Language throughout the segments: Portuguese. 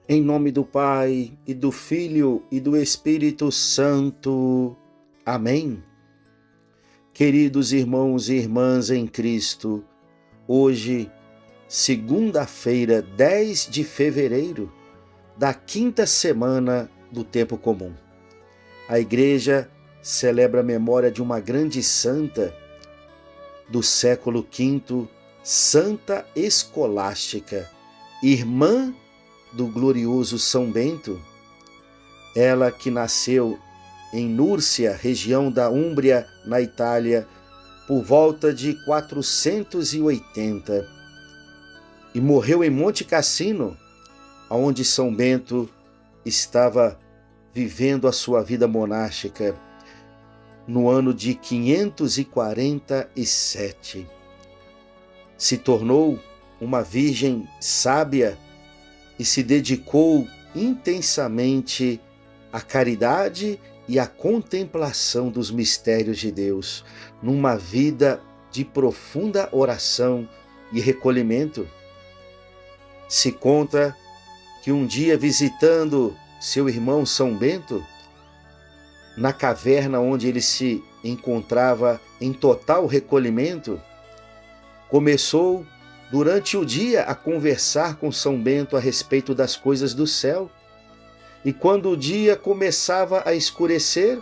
Em nome do Pai, e do Filho, e do Espírito Santo. Amém. Queridos irmãos e irmãs em Cristo, hoje, segunda-feira, 10 de fevereiro, da quinta semana do tempo comum. A Igreja celebra a memória de uma grande santa do século V, Santa Escolástica, irmã do glorioso São Bento, ela que nasceu em Núrcia, região da Úmbria, na Itália, por volta de 480, e morreu em Monte Cassino, onde São Bento estava vivendo a sua vida monástica, no ano de 547. Se tornou uma virgem sábia e se dedicou intensamente à caridade e à contemplação dos mistérios de Deus, numa vida de profunda oração e recolhimento. Se conta que um dia, visitando seu irmão São Bento, na caverna onde ele se encontrava em total recolhimento, começou durante o dia a conversar com São Bento a respeito das coisas do céu. E quando o dia começava a escurecer,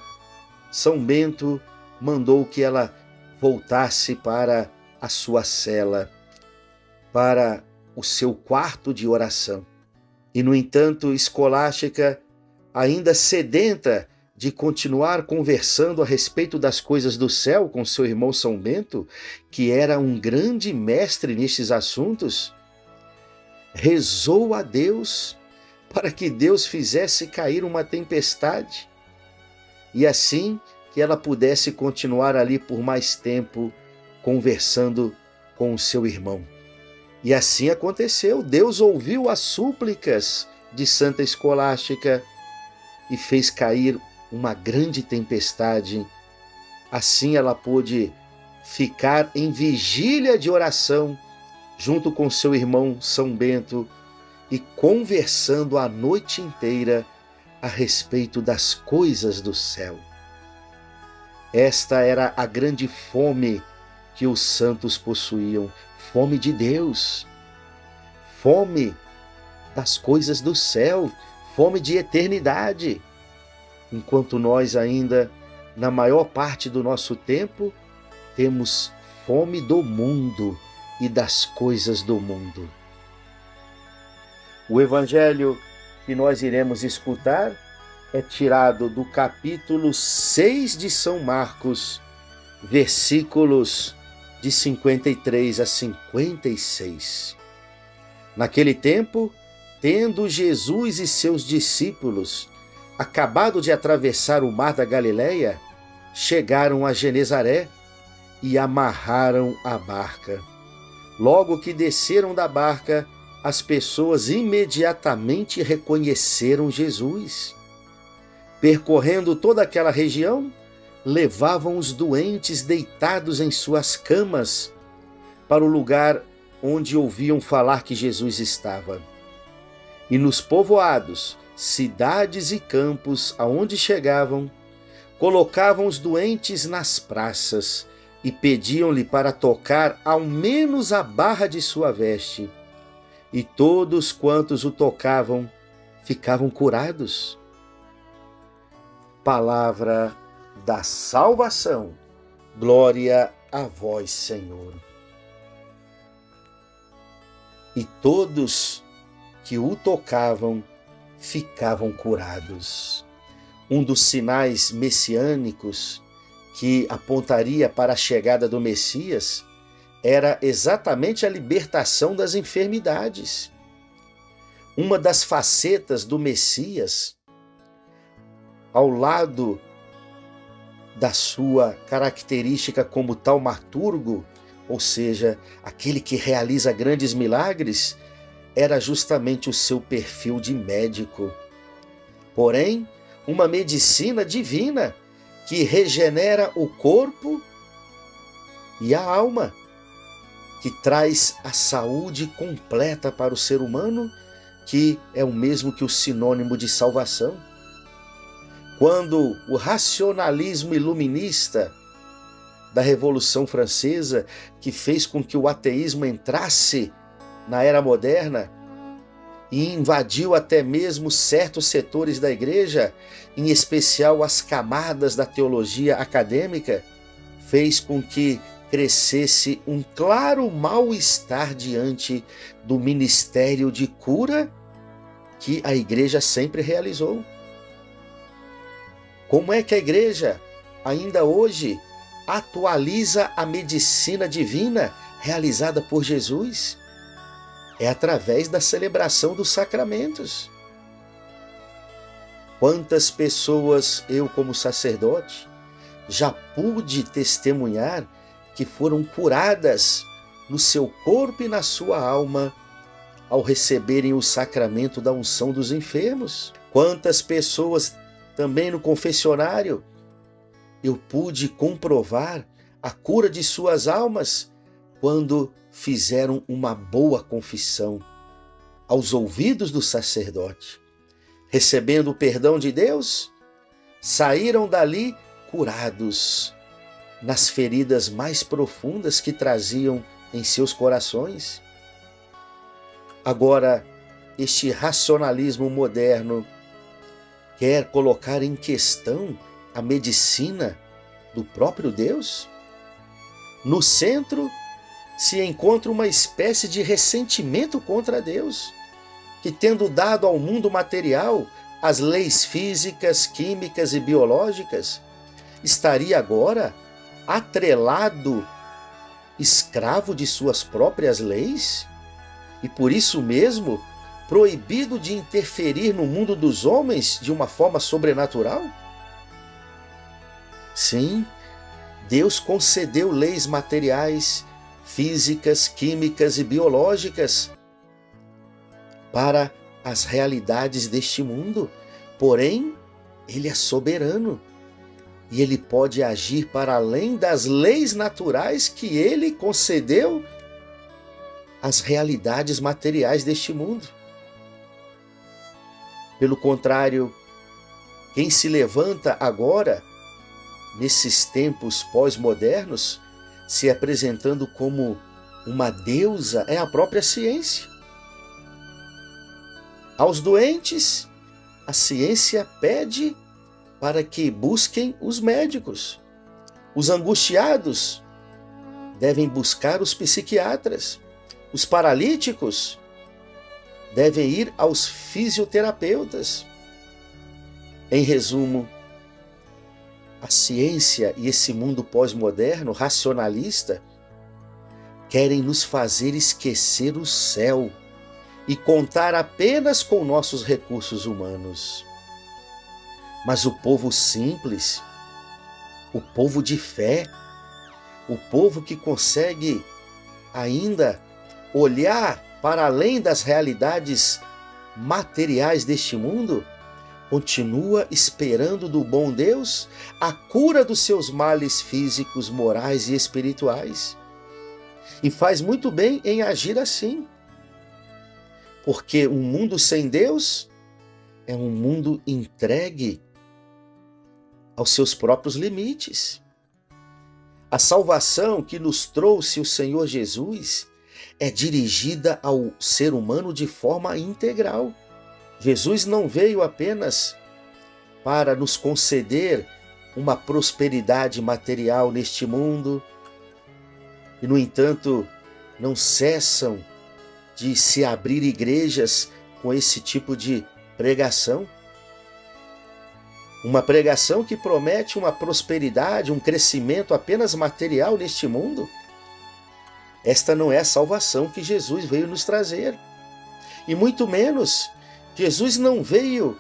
São Bento mandou que ela voltasse para a sua cela, para o seu quarto de oração. E, no entanto, Escolástica, ainda sedenta de continuar conversando a respeito das coisas do céu com seu irmão São Bento, que era um grande mestre nestes assuntos, rezou a Deus para que Deus fizesse cair uma tempestade, e assim que ela pudesse continuar ali por mais tempo conversando com o seu irmão. E assim aconteceu. Deus ouviu as súplicas de Santa Escolástica e fez cair uma grande tempestade. Assim ela pôde ficar em vigília de oração junto com seu irmão São Bento e conversando a noite inteira a respeito das coisas do céu. Esta era a grande fome que os santos possuíam, fome de Deus, fome das coisas do céu, fome de eternidade. Enquanto nós ainda, na maior parte do nosso tempo, temos fome do mundo e das coisas do mundo. O evangelho que nós iremos escutar é tirado do capítulo 6 de São Marcos, versículos de 53 a 56. Naquele tempo, tendo Jesus e seus discípulos acabado de atravessar o mar da Galileia, chegaram a Genezaré e amarraram a barca. Logo que desceram da barca, as pessoas imediatamente reconheceram Jesus. Percorrendo toda aquela região, levavam os doentes deitados em suas camas para o lugar onde ouviam falar que Jesus estava. E nos povoados, cidades e campos aonde chegavam, colocavam os doentes nas praças e pediam-lhe para tocar ao menos a barra de sua veste. E todos quantos o tocavam ficavam curados. Palavra da salvação. Glória a vós, Senhor. E todos que o tocavam ficavam curados. Um dos sinais messiânicos que apontaria para a chegada do Messias era exatamente a libertação das enfermidades. Uma das facetas do Messias, ao lado da sua característica como taumaturgo, ou seja, aquele que realiza grandes milagres, era justamente o seu perfil de médico. Porém, uma medicina divina que regenera o corpo e a alma, que traz a saúde completa para o ser humano, que é o mesmo que o sinônimo de salvação. Quando o racionalismo iluminista da Revolução Francesa, que fez com que o ateísmo entrasse na era moderna e invadiu até mesmo certos setores da igreja, em especial as camadas da teologia acadêmica, fez com que crescesse um claro mal-estar diante do ministério de cura que a igreja sempre realizou. Como é que a igreja, ainda hoje, atualiza a medicina divina realizada por Jesus? É através da celebração dos sacramentos. Quantas pessoas eu, como sacerdote, já pude testemunhar que foram curadas no seu corpo e na sua alma ao receberem o sacramento da unção dos enfermos. Quantas pessoas também no confessionário eu pude comprovar a cura de suas almas quando fizeram uma boa confissão aos ouvidos do sacerdote. Recebendo o perdão de Deus, saíram dali curados nas feridas mais profundas que traziam em seus corações. Agora, este racionalismo moderno quer colocar em questão a medicina do próprio Deus? No centro se encontra uma espécie de ressentimento contra Deus, que, tendo dado ao mundo material as leis físicas, químicas e biológicas, estaria agora atrelado, escravo de suas próprias leis, e por isso mesmo proibido de interferir no mundo dos homens de uma forma sobrenatural? Sim, Deus concedeu leis materiais, físicas, químicas e biológicas para as realidades deste mundo, porém, Ele é soberano e Ele pode agir para além das leis naturais que Ele concedeu às realidades materiais deste mundo. Pelo contrário, quem se levanta agora, nesses tempos pós-modernos, se apresentando como uma deusa, é a própria ciência. Aos doentes, a ciência pede para que busquem os médicos. Os angustiados devem buscar os psiquiatras. Os paralíticos devem ir aos fisioterapeutas. Em resumo, a ciência e esse mundo pós-moderno, racionalista, querem nos fazer esquecer o céu e contar apenas com nossos recursos humanos. Mas o povo simples, o povo de fé, o povo que consegue ainda olhar para além das realidades materiais deste mundo, continua esperando do bom Deus a cura dos seus males físicos, morais e espirituais. E faz muito bem em agir assim, porque um mundo sem Deus é um mundo entregue aos seus próprios limites. A salvação que nos trouxe o Senhor Jesus é dirigida ao ser humano de forma integral. Jesus não veio apenas para nos conceder uma prosperidade material neste mundo, e, no entanto, não cessam de se abrir igrejas com esse tipo de pregação. Uma pregação que promete uma prosperidade, um crescimento apenas material neste mundo. Esta não é a salvação que Jesus veio nos trazer. E muito menos, Jesus não veio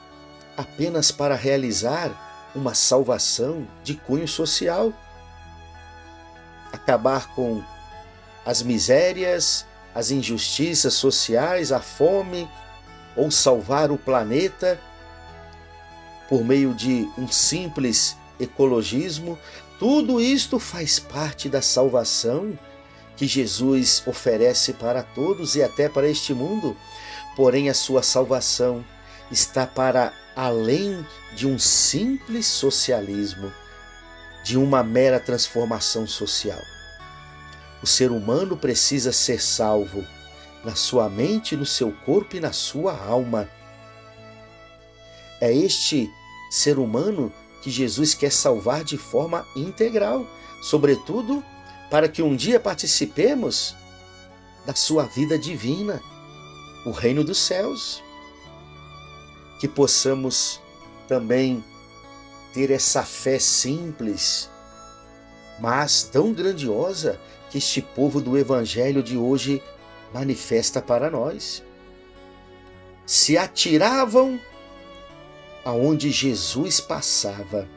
apenas para realizar uma salvação de cunho social. Acabar com as misérias, as injustiças sociais, a fome, ou salvar o planeta por meio de um simples ecologismo. Tudo isto faz parte da salvação que Jesus oferece para todos e até para este mundo, Porém, a sua salvação está para além de um simples socialismo, de uma mera transformação social. O ser humano precisa ser salvo na sua mente, no seu corpo e na sua alma. É este ser humano que Jesus quer salvar de forma integral, sobretudo para que um dia participemos da sua vida divina, o reino dos céus. Que possamos também ter essa fé simples, mas tão grandiosa, que este povo do Evangelho de hoje manifesta para nós. Se atiravam aonde Jesus passava,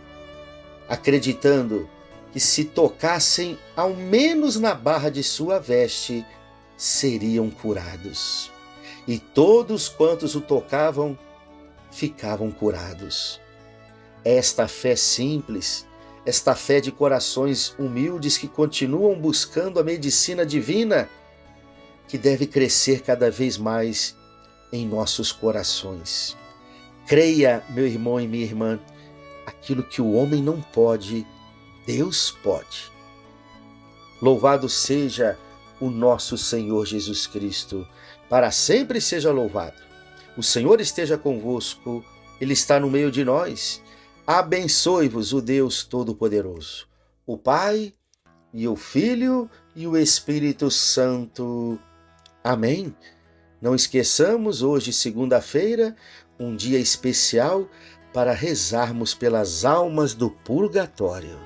acreditando que se tocassem ao menos na barra de sua veste, seriam curados. E todos quantos o tocavam, ficavam curados. Esta fé simples, esta fé de corações humildes que continuam buscando a medicina divina, que deve crescer cada vez mais em nossos corações. Creia, meu irmão e minha irmã, aquilo que o homem não pode, Deus pode. Louvado seja o nosso Senhor Jesus Cristo, para sempre seja louvado. O Senhor esteja convosco, Ele está no meio de nós. Abençoe-vos o Deus Todo-Poderoso, o Pai e o Filho e o Espírito Santo. Amém. Não esqueçamos, hoje, segunda-feira, um dia especial para rezarmos pelas almas do purgatório.